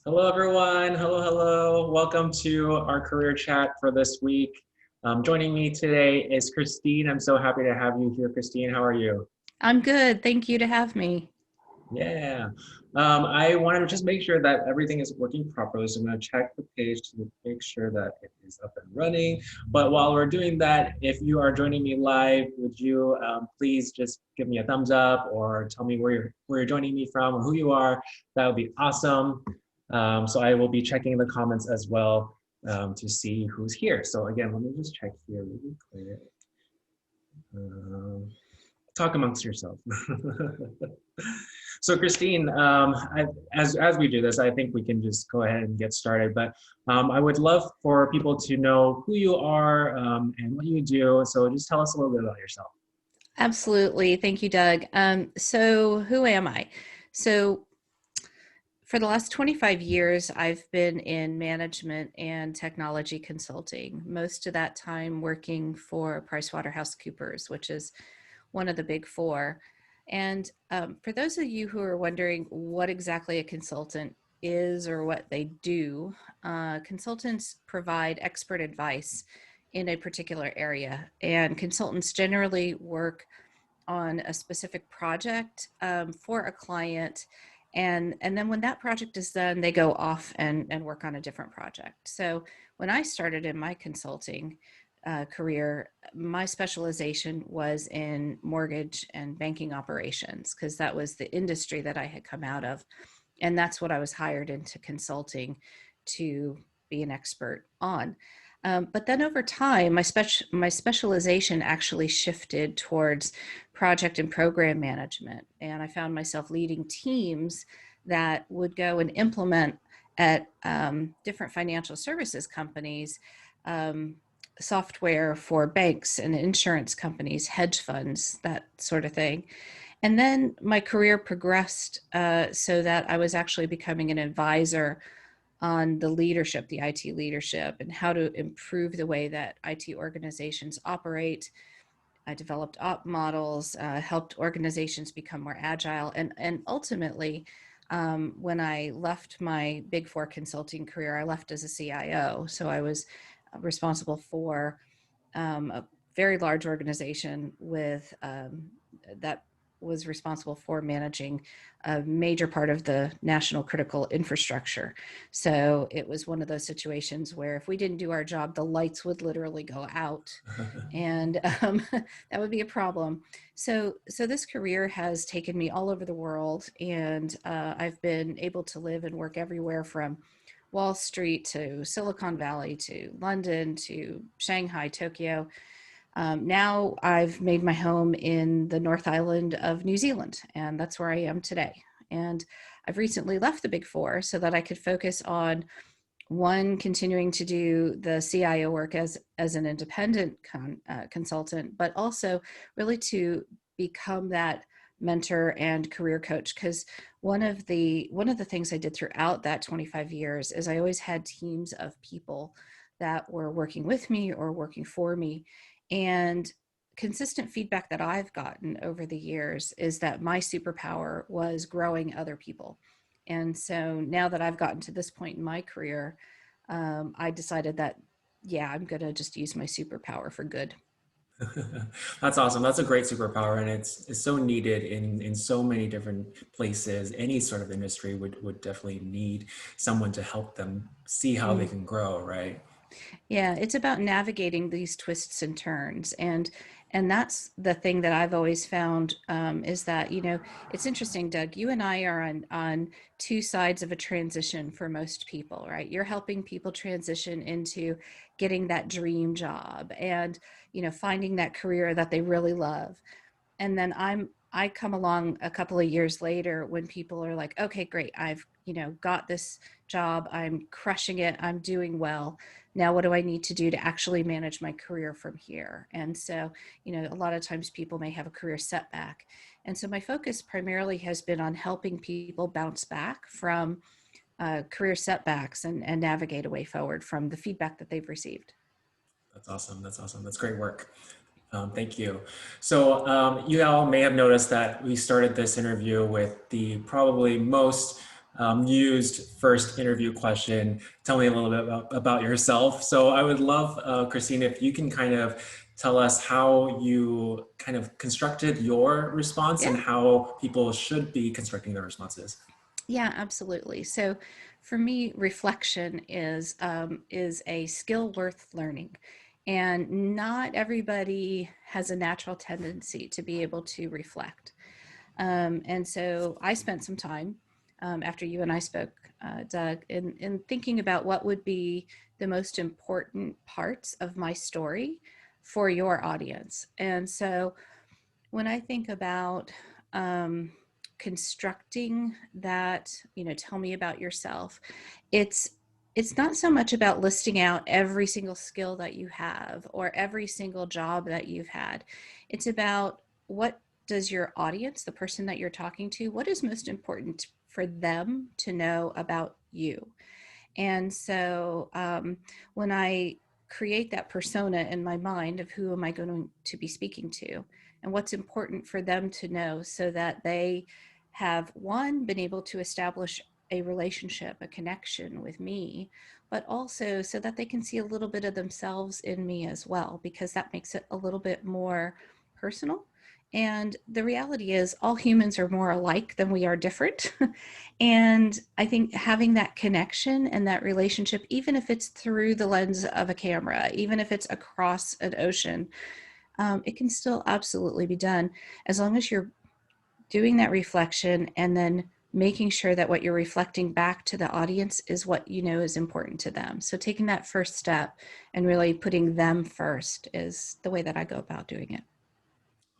Hello, everyone. Hello, hello. Welcome to our career chat for this week. Joining me today is Christine. I'm so happy to have you here, Christine. How are you? I'm good. Thank you to have me. Yeah. I wanted to just make sure that everything is working properly. So I'm going to check the page to make sure that it is up and running. But while we're doing that, if you are joining me live, would you please just give me a thumbs up or tell me where you're joining me from or who you are? That would be awesome. So I will be checking the comments as well to see who's here. So again, let me just check here really quick. Talk amongst yourself. So Christine, as we do this, I think we can just go ahead and get started. But I would love for people to know who you are and what you do. So just tell us a little bit about yourself. Absolutely. Thank you, Doug. So who am I? So for the last 25 years, I've been in management and technology consulting, most of that time working for PricewaterhouseCoopers, which is one of the big four. And for those of you who are wondering what exactly a consultant is or what they do, consultants provide expert advice in a particular area. And consultants generally work on a specific project for a client. And then when that project is done, they go off and work on a different project. So when I started in my consulting career, my specialization was in mortgage and banking operations because that was the industry that I had come out of. And that's what I was hired into consulting to be an expert on. But then over time, my specialization actually shifted towards project and program management. And I found myself leading teams that would go and implement at different financial services companies software for banks and insurance companies, hedge funds, that sort of thing. And then my career progressed so that I was actually becoming an advisor on the leadership, the IT leadership, and how to improve the way that IT organizations operate. I developed op models, helped organizations become more agile, and ultimately, when I left my Big Four consulting career, I left as a CIO. So I was responsible for a very large organization with that was responsible for managing a major part of the national critical infrastructure. So it was one of those situations where if we didn't do our job, the lights would literally go out, and that would be a problem. So this career has taken me all over the world, and I've been able to live and work everywhere from Wall Street to Silicon Valley to London to Shanghai, Tokyo. Now I've made my home in the North Island of New Zealand, and that's where I am today. And I've recently left the Big Four so that I could focus on one, continuing to do the CIO work as an independent consultant, but also really to become that mentor and career coach. Because one of the things I did throughout that 25 years is I always had teams of people that were working with me or working for me. And consistent feedback that I've gotten over the years is that my superpower was growing other people. And so now that I've gotten to this point in my career, I decided that, yeah, I'm going to just use my superpower for good. That's awesome. That's a great superpower, and it's so needed in so many different places. Any sort of industry would definitely need someone to help them see how they Mm. can grow, right? Yeah, it's about navigating these twists and turns, and that's the thing that I've always found is that it's interesting, Doug. You and I are on two sides of a transition for most people, right? You're helping people transition into getting that dream job and finding that career that they really love, and then I come along a couple of years later when people are like, okay, great, I've got this job, I'm crushing it, I'm doing well. Now what do I need to do to actually manage my career from here? And so a lot of times people may have a career setback, and so my focus primarily has been on helping people bounce back from career setbacks and navigate a way forward from the feedback that they've received. That's awesome. That's awesome. That's great work. Thank you. So you all may have noticed that we started this interview with the probably most used first interview question. Tell me a little bit about yourself. So I would love, Christine, if you can kind of tell us how you kind of constructed your response Yeah. and how people should be constructing their responses. Yeah, absolutely. So for me, reflection is a skill worth learning. And not everybody has a natural tendency to be able to reflect. And so I spent some time after you and I spoke, Doug, in thinking about what would be the most important parts of my story for your audience. And so when I think about um, constructing that, tell me about yourself, it's it's not so much about listing out every single skill that you have or every single job that you've had. It's about what does your audience, the person that you're talking to, what is most important for them to know about you? And so when I create that persona in my mind of who am I going to be speaking to and what's important for them to know so that they have, one, been able to establish a relationship, a connection with me, but also so that they can see a little bit of themselves in me as well, because that makes it a little bit more personal. And the reality is, all humans are more alike than we are different. And I think having that connection and that relationship, even if it's through the lens of a camera, even if it's across an ocean, it can still absolutely be done as long as you're doing that reflection and then making sure that what you're reflecting back to the audience is what you know is important to them. So taking that first step and really putting them first is the way that I go about doing it.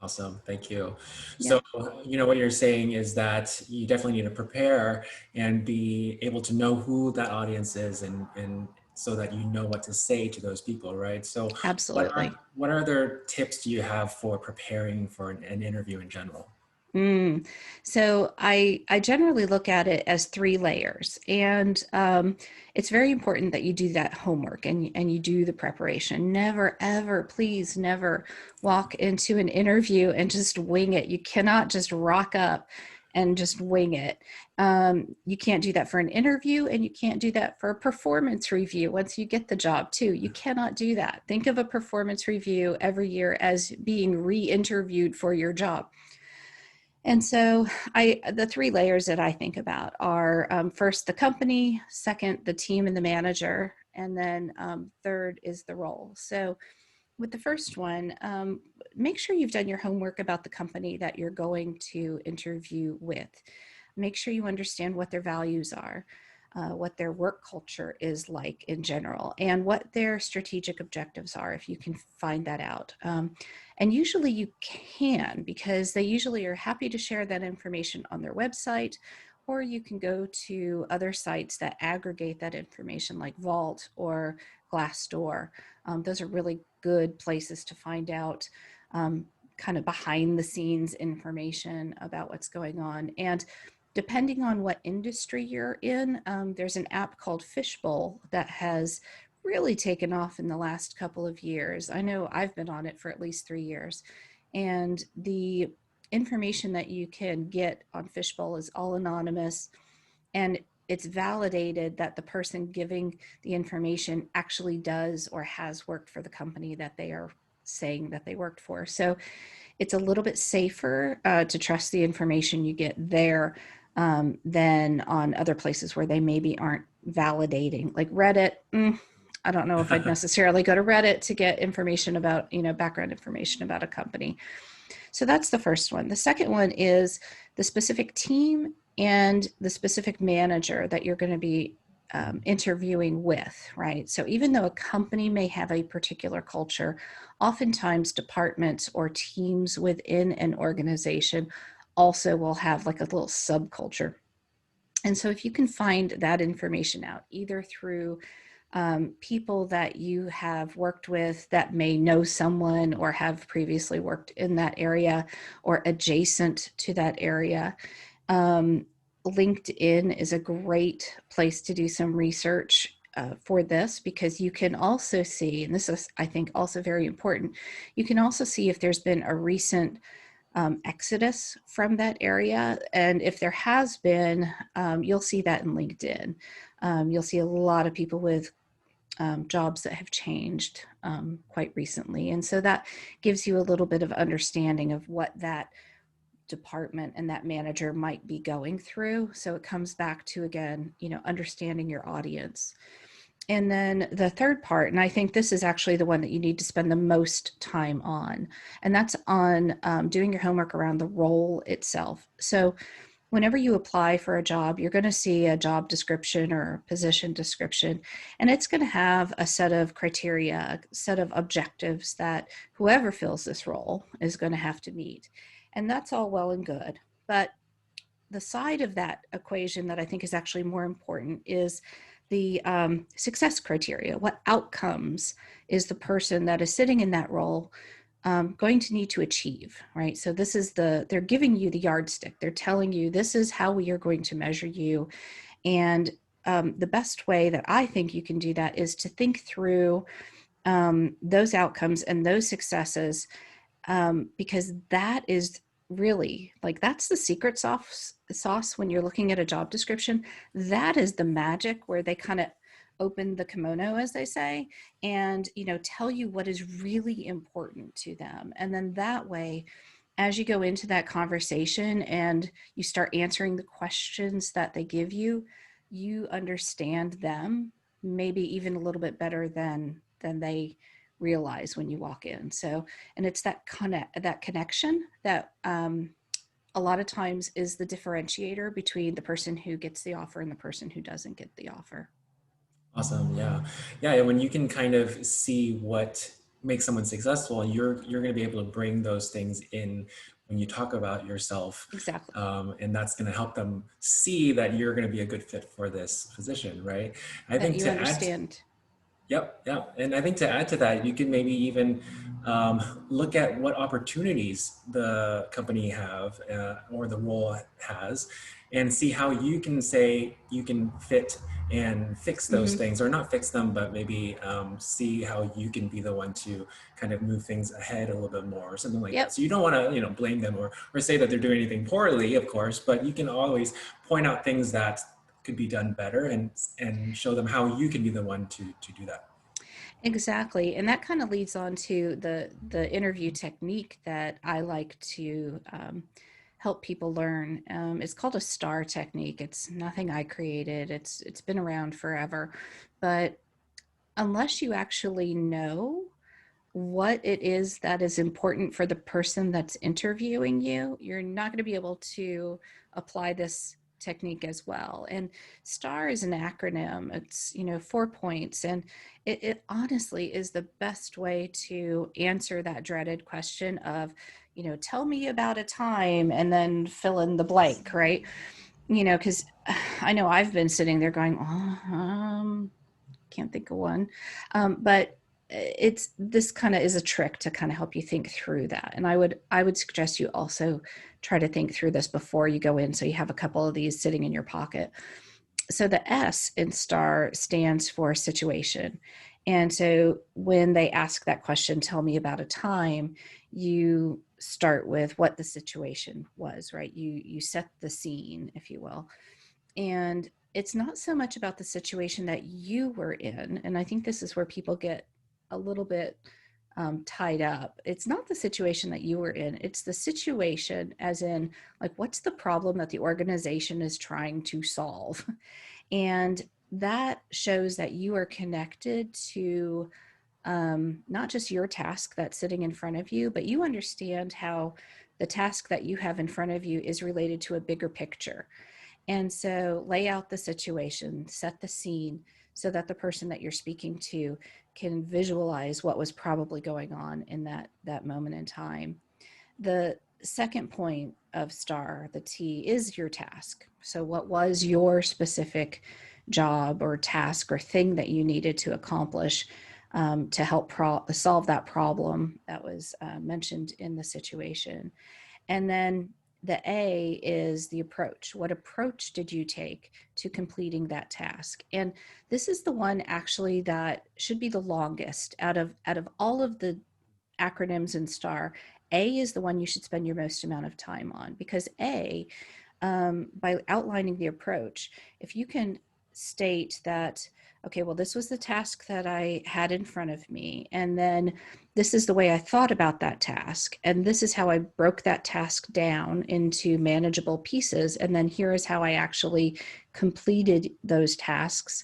Awesome, thank you. Yeah, So, what you're saying is that you definitely need to prepare and be able to know who that audience is and so that you know what to say to those people, right? So, absolutely. what other tips do you have for preparing for an interview in general? Mm. So I generally look at it as three layers, and it's very important that you do that homework and you do the preparation. Never ever, please, never walk into an interview and just wing it. You cannot just rock up and just wing it. You can't do that for an interview, and you can't do that for a performance review. Once you get the job, too, you cannot do that. Think of a performance review every year as being re-interviewed for your job. And so the three layers that I think about are first the company, second the team and the manager, and then third is the role. So with the first one, make sure you've done your homework about the company that you're going to interview with. Make sure you understand what their values are, what their work culture is like in general, and what their strategic objectives are, if you can find that out. And usually you can, because they usually are happy to share that information on their website, or you can go to other sites that aggregate that information like Vault or Glassdoor. Those are really good places to find out kind of behind the scenes information about what's going on. And depending on what industry you're in, there's an app called Fishbowl that has really taken off in the last couple of years. I know I've been on it for at least 3 years. And the information that you can get on Fishbowl is all anonymous, and it's validated that the person giving the information actually does or has worked for the company that they are saying that they worked for. So it's a little bit safer to trust the information you get there than on other places where they maybe aren't validating, like Reddit. I don't know if I'd necessarily go to Reddit to get information about, background information about a company. So that's the first one. The second one is the specific team and the specific manager that you're going to be interviewing with, right? So even though a company may have a particular culture, oftentimes departments or teams within an organization also will have like a little subculture. And so if you can find that information out, either through people that you have worked with that may know someone or have previously worked in that area or adjacent to that area. LinkedIn is a great place to do some research for this, because you can also see, and this is, I think, also very important, you can also see if there's been a recent exodus from that area. And if there has been, you'll see that in LinkedIn. You'll see a lot of people with jobs that have changed quite recently. And so that gives you a little bit of understanding of what that department and that manager might be going through. So it comes back to, again, understanding your audience. And then the third part, and I think this is actually the one that you need to spend the most time on, and that's on doing your homework around the role itself. So whenever you apply for a job, you're going to see a job description or position description, and it's going to have a set of criteria, a set of objectives that whoever fills this role is going to have to meet. And that's all well and good. But the side of that equation that I think is actually more important is the success criteria. What outcomes is the person that is sitting in that role going to need to achieve, right? So this is they're giving you the yardstick. They're telling you this is how we are going to measure you. And the best way that I think you can do that is to think through those outcomes and those successes, because that is really, like, that's the secret sauce when you're looking at a job description. That is the magic where they kind of open the kimono, as they say, and tell you what is really important to them. And then that way, as you go into that conversation and you start answering the questions that they give you, you understand them maybe even a little bit better than they realize when you walk in. So, and it's that connection that a lot of times is the differentiator between the person who gets the offer and the person who doesn't get the offer. Awesome. Yeah. Yeah. And when you can kind of see what makes someone successful, you're going to be able to bring those things in when you talk about yourself. Exactly. And that's going to help them see that you're going to be a good fit for this position, right? I That think you to add, understand. yep, yep. And I think to add to that, you can maybe even look at what opportunities the company have or the role has, and see how you can say you can fit and fix those Mm-hmm. things, or not fix them, but maybe see how you can be the one to kind of move things ahead a little bit more, or something like that. Yep. So you don't want to, blame them or say that they're doing anything poorly, of course, but you can always point out things that could be done better, and show them how you can be the one to do that. Exactly. And that kind of leads on to the interview technique that I like to help people learn. It's called a STAR technique. It's nothing I created. It's been around forever. But unless you actually know what it is that is important for the person that's interviewing you, you're not going to be able to apply this technique as well. And STAR is an acronym. It's 4 points, and it honestly is the best way to answer that dreaded question of, tell me about a time and then fill in the blank, right? Because I know I've been sitting there going, oh, can't think of one. But it's this kind of is a trick to kind of help you think through that. And I would suggest you also try to think through this before you go in, so you have a couple of these sitting in your pocket. So the S in STAR stands for situation. And so when they ask that question, tell me about a time, you start with what the situation was, right? You set the scene, if you will. And it's not so much about the situation that you were in. And I think this is where people get a little bit tied up. It's not the situation that you were in, it's the situation, as in, like, what's the problem that the organization is trying to solve? And that shows that you are connected to not just your task that's sitting in front of you, but you understand how the task that you have in front of you is related to a bigger picture. And so lay out the situation, set the scene so that the person that you're speaking to can visualize what was probably going on in that moment in time. The second point of STAR, the T, is your task. So what was your specific job or task or thing that you needed to accomplish to help solve that problem that was mentioned in the situation? And then the A is the approach. What approach did you take to completing that task? And this is the one actually that should be the longest out of all of the acronyms in STAR. A is the one you should spend your most amount of time on, because A, by outlining the approach, if you can state that, okay, well, this was the task that I had in front of me, and then this is the way I thought about that task, and this is how I broke that task down into manageable pieces, and then here is how I actually completed those tasks.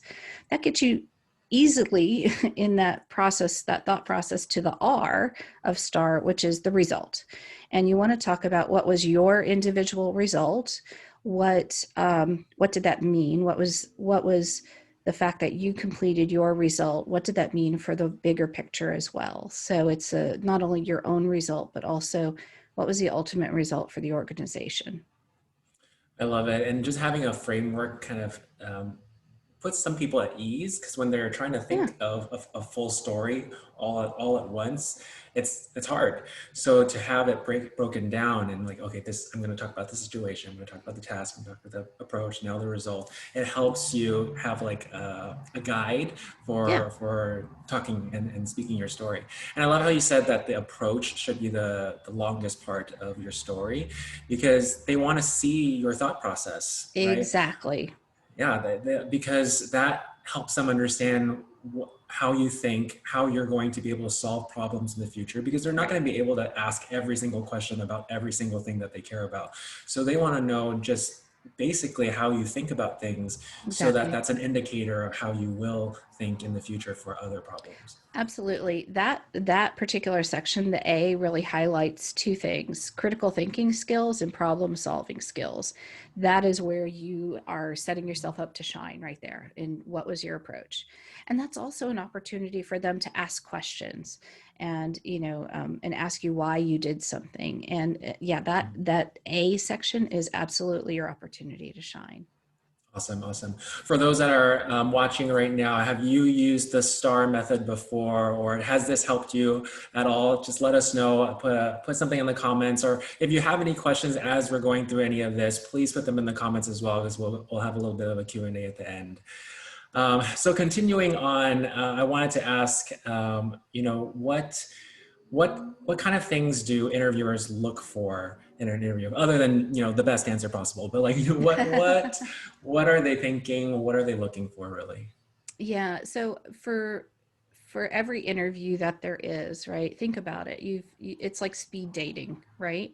That gets you easily in that process, that thought process, to the R of STAR, which is the result. And you want to talk about what was your individual result. What did that mean? What was the fact that you completed your result? What did that mean for the bigger picture as well? So it's not only your own result, but also what was the ultimate result for the organization. I love it. And just having a framework kind of puts some people at ease, because when they're trying to Yeah, think of a full story all at once, it's hard. So to have it broken down and like, okay, this, I'm going to talk about the situation, I'm going to talk about the task, I'm going to talk about the approach, now the result. It helps you have like a guide yeah, for talking and speaking your story. And I love how you said that the approach should be the longest part of your story, because they want to see your thought process, right? exactly. Yeah, because that helps them understand how you think, how you're going to be able to solve problems in the future, because they're not going to be able to ask every single question about every single thing that they care about. So they want to know just basically how you think about things, so that Exactly. that's an indicator of how you will think in the future for other problems. Absolutely. That particular section, the A, really highlights two things: critical thinking skills and problem solving skills. That is where you are setting yourself up to shine right there. And what was your approach? And that's also an opportunity for them to ask questions, and and ask you why you did something. And yeah, that A section is absolutely your opportunity to shine. Awesome, awesome. For those that are watching right now, have you used the STAR method before, or has this helped you at all? Just let us know. Put something in the comments, or if you have any questions as we're going through any of this, please put them in the comments as well, because we'll have a little bit of a Q&A at the end. So continuing on, I wanted to ask, what kind of things do interviewers look for in an interview, other than the best answer possible? But like, what are they thinking? What are they looking for, really? Yeah, so for every interview that there is, right? Think about it. It's like speed dating, right?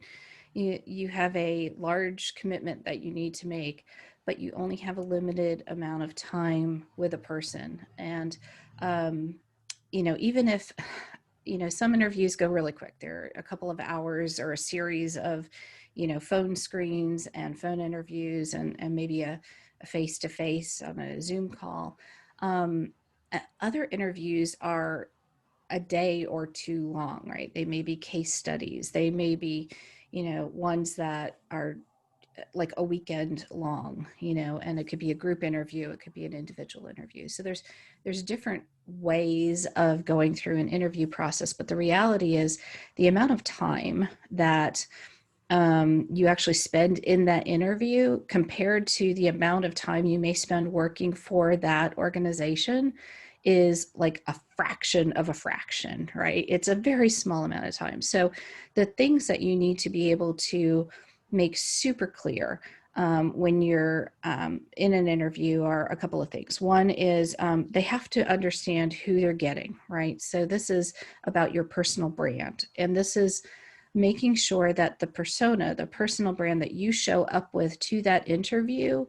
You have a large commitment that you need to make, but you only have a limited amount of time with a person. And um, even if some interviews go really quick, they're a couple of hours or a series of phone screens and phone interviews, and maybe a face-to-face on a Zoom call. um, Other interviews are a day or two long, right? They may be case studies, they may be ones that are like a weekend long, and it could be a group interview, it could be an individual interview. So there's different ways of going through an interview process, but the reality is the amount of time that you actually spend in that interview compared to the amount of time you may spend working for that organization is like a fraction of a fraction, right? It's a very small amount of time. So the things that you need to be able to make super clear when you're in an interview are a couple of things. One is they have to understand who they're getting, right? So this is about your personal brand, and this is making sure that the persona, the personal brand that you show up with to that interview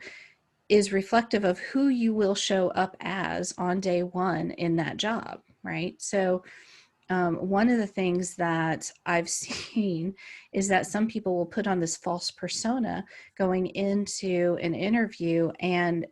is reflective of who you will show up as on day one in that job, right? So one of the things that I've seen is that some people will put on this false persona going into an interview, and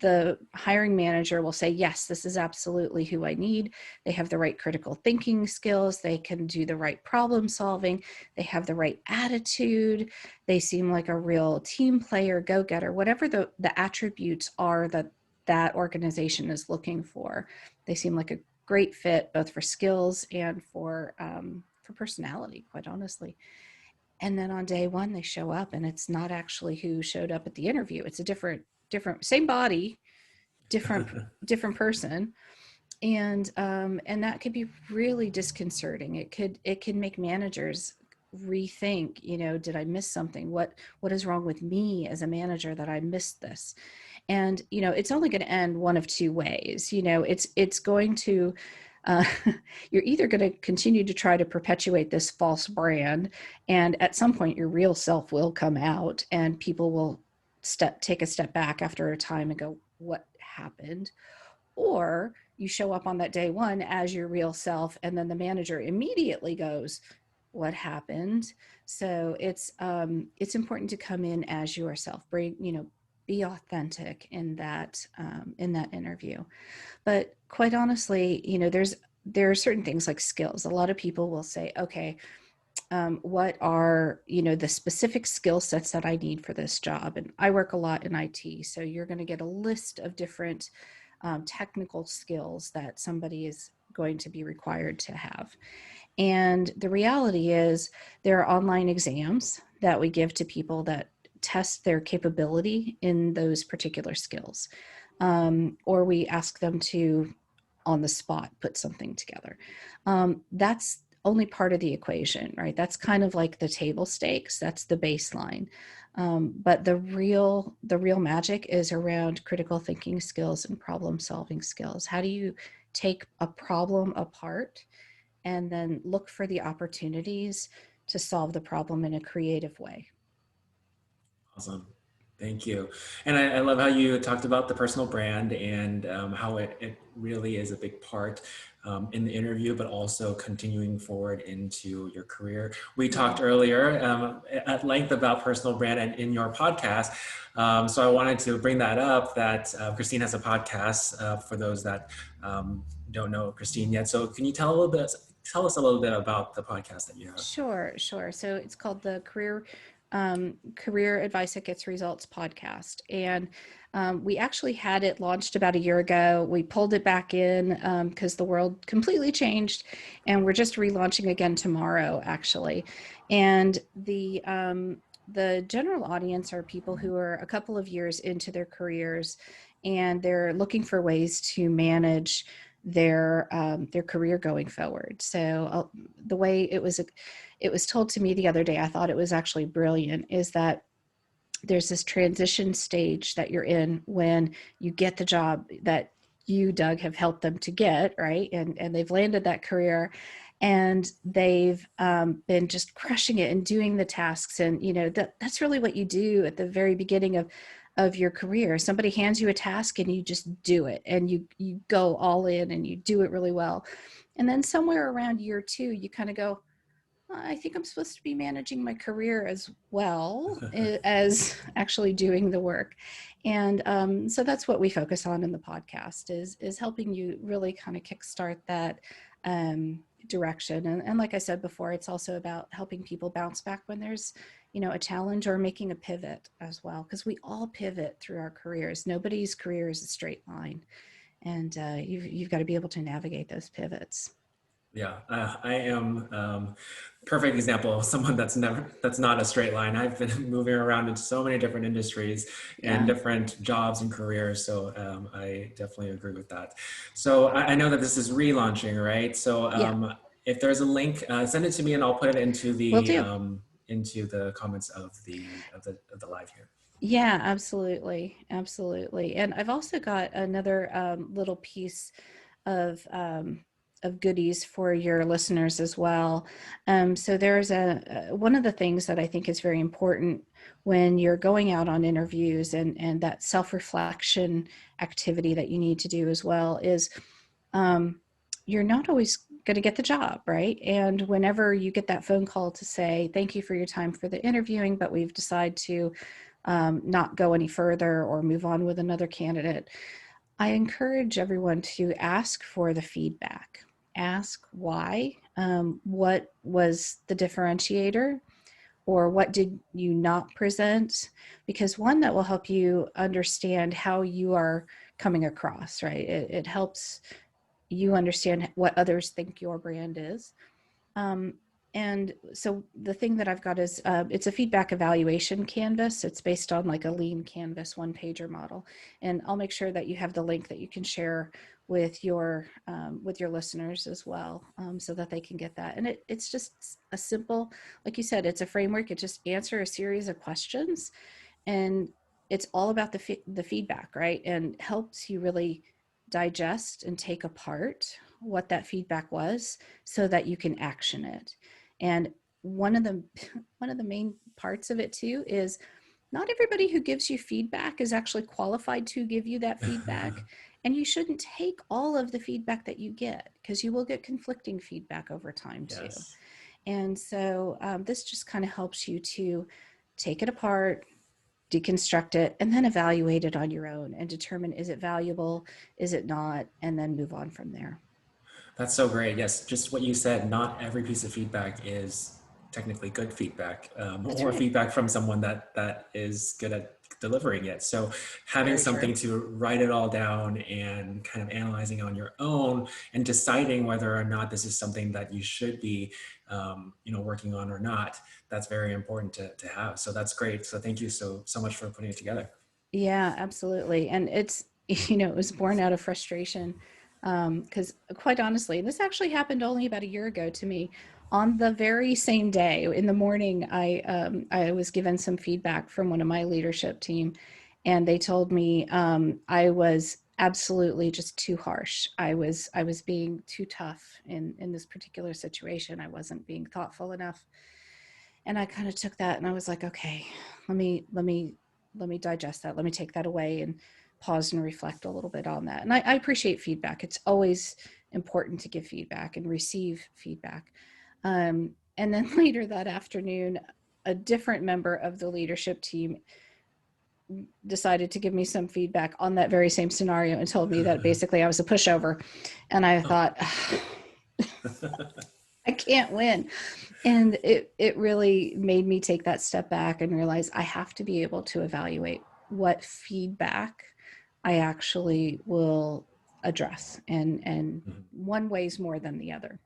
the hiring manager will say, yes, this is absolutely who I need. They have the right critical thinking skills. They can do the right problem solving. They have the right attitude. They seem like a real team player, go-getter, whatever the attributes are that that organization is looking for. They seem like a great fit both for skills and for personality, quite honestly. And then on day one, they show up and it's not actually who showed up at the interview. It's a different, same body, different, different person. And that could be really disconcerting. It can make managers rethink, did I miss something? What is wrong with me as a manager that I missed this? And it's only going to end one of two ways. It's going to uh, you're either going to continue to try to perpetuate this false brand, and at some point your real self will come out, and people will take a step back after a time and go, what happened? Or you show up on that day one as your real self, and then the manager immediately goes, what happened? So it's important to come in as yourself. Be authentic in that interview. But quite honestly, there are certain things like skills. A lot of people will say, okay, what are the specific skill sets that I need for this job? And I work a lot in IT, so you're going to get a list of different technical skills that somebody is going to be required to have. And the reality is, there are online exams that we give to people that test their capability in those particular skills. Or we ask them to, on the spot, put something together. That's only part of the equation, right? That's kind of like the table stakes. That's the baseline. But the real magic is around critical thinking skills and problem solving skills. How do you take a problem apart and then look for the opportunities to solve the problem in a creative way? Awesome. Thank you. And I love how you talked about the personal brand and how it really is a big part in the interview, but also continuing forward into your career. We Yeah. talked earlier at length about personal brand and in your podcast. So I wanted to bring that up that Christine has a podcast for those that don't know Christine yet. So can you tell us a little bit about the podcast that you have? Sure, sure. So it's called the Career Advice That Gets Results podcast, and we actually had it launched about a year ago. We pulled it back in because the world completely changed, and we're just relaunching again tomorrow, actually. And the general audience are people who are a couple of years into their careers, and they're looking for ways to manage their career going forward. So the way it was told to me the other day, I thought it was actually brilliant, is that there's this transition stage that you're in when you get the job that you, Doug, have helped them to get, right? And they've landed that career, and they've been just crushing it and doing the tasks. And that's really what you do at the very beginning of your career. Somebody hands you a task and you just do it, and you go all in and you do it really well. And then somewhere around year two, you kind of go, I think I'm supposed to be managing my career as well as actually doing the work. And so that's what we focus on in the podcast, is helping you really kind of kickstart that direction. And like I said before, it's also about helping people bounce back when there's a challenge, or making a pivot as well, because we all pivot through our careers. Nobody's career is a straight line, and you've got to be able to navigate those pivots. Yeah, I am perfect example of someone that's not a straight line. I've been moving around into so many different industries and Yeah. different jobs and careers. So I definitely agree with that. So I know that this is relaunching, right? So Yeah, if there's a link, send it to me and I'll put it will do. into the comments of the live here. Yeah, absolutely. Absolutely. And I've also got another little piece of goodies for your listeners as well. So there's one of the things that I think is very important when you're going out on interviews, and that self-reflection activity that you need to do as well, is um, you're not always going to get the job, right? And whenever you get that phone call to say, thank you for your time for the interviewing, but we've decided to not go any further or move on with another candidate, I encourage everyone to ask for the feedback. Ask why. What was the differentiator? Or what did you not present? Because one, that will help you understand how you are coming across, right? It helps you understand what others think your brand is. Um, And so the thing that I've got is it's a feedback evaluation canvas. It's based on like a lean canvas 1-pager model. And I'll make sure that you have the link that you can share with your listeners as well, so that they can get that. And it's just a simple, like you said, it's a framework. It just answer a series of questions, and it's all about the feedback, right? And helps you really digest and take apart what that feedback was so that you can action it. And one of the one of the main parts of it too is not everybody who gives you feedback is actually qualified to give you that feedback. And you shouldn't take all of the feedback that you get, because you will get conflicting feedback over time too. Yes. And so this just kind of helps you to take it apart, deconstruct it, and then evaluate it on your own and determine, is it valuable, is it not, and then move on from there. That's so great. Yes, just what you said, not every piece of feedback is technically good feedback, That's or right. feedback from someone that is good at delivering it. So having Very true. something to write it all down and kind of analyzing on your own and deciding whether or not this is something that you should be, working on or not, that's very important to have. So that's great. So thank you so much for putting it together. Yeah, absolutely. And it's, it was born out of frustration. Because quite honestly, this actually happened only about a year ago to me. On the very same day in the morning, I was given some feedback from one of my leadership team, and they told me I was absolutely just too harsh. I was being too tough in this particular situation. I wasn't being thoughtful enough. And I kind of took that and I was like, okay, let me digest that. Let me take that away and pause and reflect a little bit on that. And I appreciate feedback. It's always important to give feedback and receive feedback. And then later that afternoon, a different member of the leadership team decided to give me some feedback on that very same scenario and told me that basically I was a pushover. And I Oh. thought, I can't win. And it really made me take that step back and realize I have to be able to evaluate what feedback I actually will address. And Mhm. one weighs more than the other.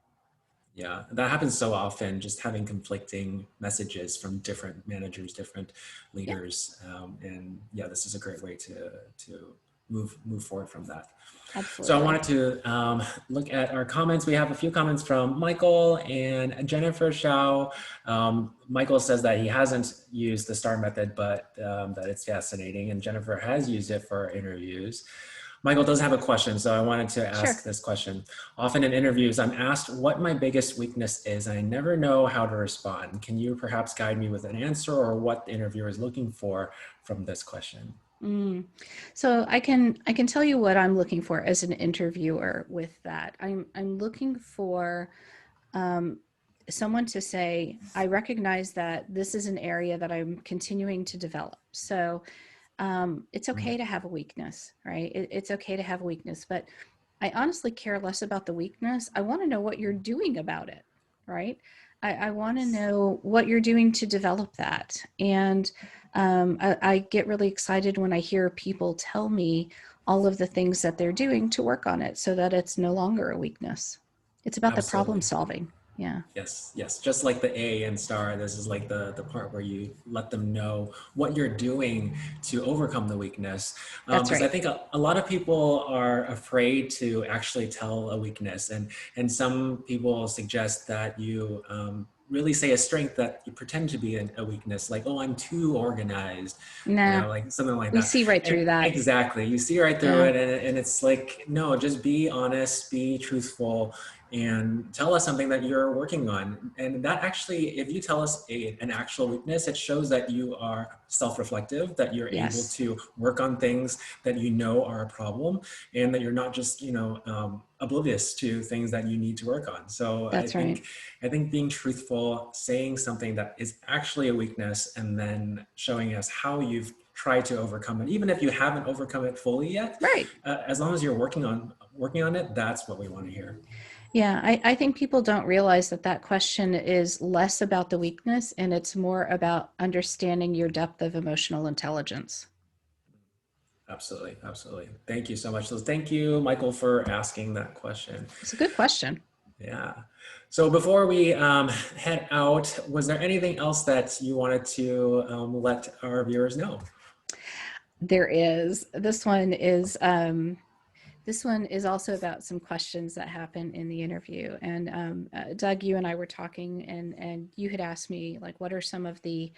Yeah, that happens so often, just having conflicting messages from different managers, different Yeah, leaders. And yeah, this is a great way to move forward from that. So I absolutely. wanted to look at our comments. We have a few comments from Michael and Jennifer Shao. Michael says that he hasn't used the STAR method, but that it's fascinating. And Jennifer has used it for interviews. Michael does have a question, so I wanted to ask Sure. this question. Often in interviews, I'm asked what my biggest weakness is, and I never know how to respond. Can you perhaps guide me with an answer or what the interviewer is looking for from this question? Mm. So I can tell you what I'm looking for as an interviewer with that. I'm looking for um, someone to say, I recognize that this is an area that I'm continuing to develop. So it's okay to have a weakness, right? It's okay to have a weakness, but I honestly care less about the weakness. I want to know what you're doing about it, right? I want to know what you're doing to develop that. And I get really excited when I hear people tell me all of the things that they're doing to work on it so that it's no longer a weakness. It's about the problem Absolutely. solving. Yeah, Yes, yes. Just like the A and STAR, this is like the part where you let them know what you're doing to overcome the weakness. that's Because I right. think a lot of people are afraid to actually tell a weakness, and some people suggest that you really say a strength that you pretend to be a weakness, like, oh, I'm too organized, Nah, like something like we that. see right And through that. exactly, you see right through Yeah, it, and it's like, no, just be honest, be truthful, and tell us something that you're working on. And that actually, if you tell us an actual weakness, it shows that you are self-reflective, that you're able yes, to work on things that you know are a problem, and that you're not just, oblivious to things that you need to work on. So that's right. I think being truthful, saying something that is actually a weakness, and then showing us how you've tried to overcome it, even if you haven't overcome it fully yet, Right. as long as you're working on it, that's what we want to hear. Yeah, I think people don't realize that that question is less about the weakness and it's more about understanding your depth of emotional intelligence. Absolutely, absolutely. Thank you so much. So thank you, Michael, for asking that question. It's a good question. Yeah. So before we head out, was there anything else that you wanted to let our viewers know? There is. This one is also about some questions that happen in the interview. And Doug, you and I were talking, and you had asked me, like, what are some of the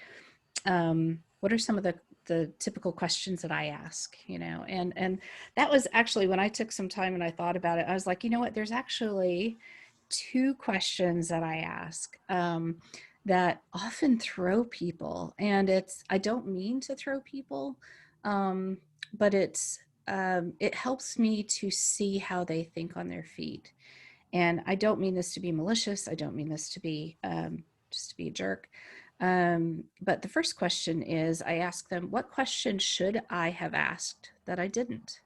typical questions that I ask, you know? And that was actually when I took some time and I thought about it. I was like, you know what? There's actually two questions that I ask that often throw people, and I don't mean to throw people, um, but it helps me to see how they think on their feet. And I don't mean this to be malicious. I don't mean this to be just to be a jerk. But the first question is, I ask them, what question should I have asked that I didn't?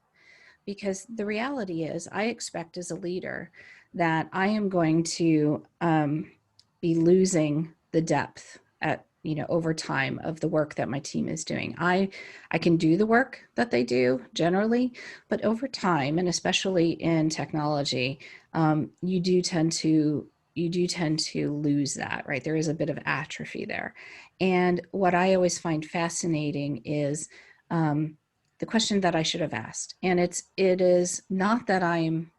Because the reality is, I expect as a leader that I am going to be losing the depth at, you know, over time of the work that my team is doing. I can do the work that they do generally, but over time, and especially in technology, you do tend to lose that, right? There is a bit of atrophy there. And what I always find fascinating is the question that I should have asked. And it is not that I'm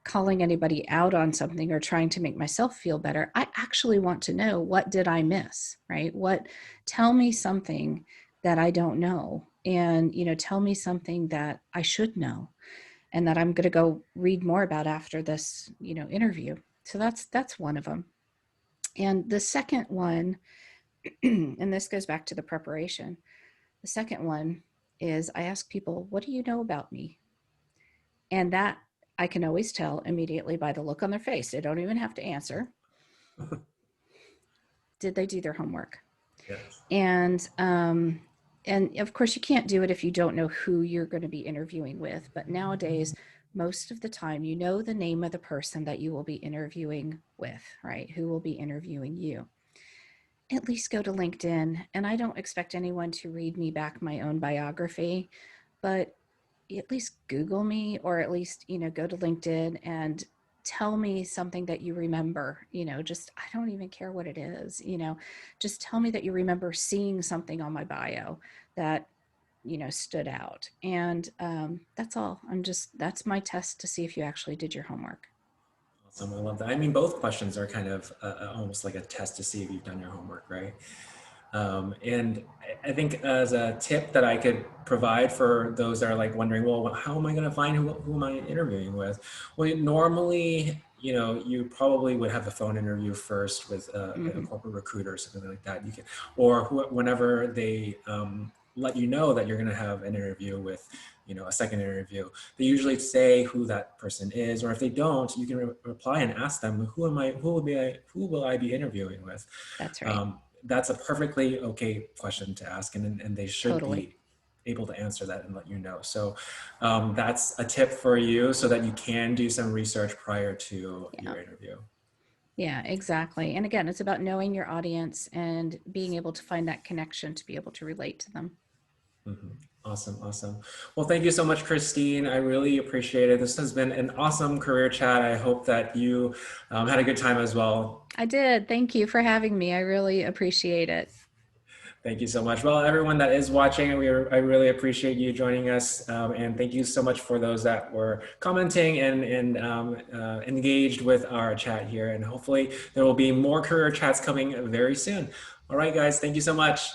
calling anybody out on something or trying to make myself feel better. I actually want to know, what did I miss, right? Tell me something that I don't know, and, you know, tell me something that I should know and that I'm going to go read more about after this, you know, interview. So that's one of them. And the second one, and this goes back to the preparation. The second one is, I ask people, what do you know about me? And that I can always tell immediately by the look on their face. They don't even have to answer. Did they do their homework? Yes. And and of course, you can't do it if you don't know who you're going to be interviewing with. But nowadays, most of the time, you know the name of the person that you will be interviewing with, right? Who will be interviewing you. At least go to LinkedIn. And I don't expect anyone to read me back my own biography, but at least Google me, or at least, you know, go to LinkedIn and tell me something that you remember, you know, just, I don't even care what it is, you know, just tell me that you remember seeing something on my bio that, you know, stood out. And that's all. That's my test to see if you actually did your homework. Awesome. I love that. I mean, both questions are kind of almost like a test to see if you've done your homework, right? And I think as a tip that I could provide for those that are like wondering, well, how am I going to find who am I interviewing with? Well, normally, you know, you probably would have a phone interview first with a Mm-hmm. corporate recruiter or something like that. You can, or whenever they let you know that you're going to have an interview with, you know, a second interview, they usually say who that person is, or if they don't, you can reply and ask them, who will I be interviewing with? That's right. Um, that's a perfectly okay question to ask, and they should Totally. be able to answer that and let you know. So that's a tip for you so that you can do some research prior to Yeah. your interview. Yeah, exactly. And again, it's about knowing your audience and being able to find that connection to be able to relate to them. Mhm. Awesome, awesome. Well, thank you so much, Christine. I really appreciate it. This has been an awesome career chat. I hope that you had a good time as well. I did. Thank you for having me. I really appreciate it. Thank you so much. Well, everyone that is watching, I really appreciate you joining us. And thank you so much for those that were commenting and engaged with our chat here. And hopefully there will be more career chats coming very soon. All right, guys, thank you so much.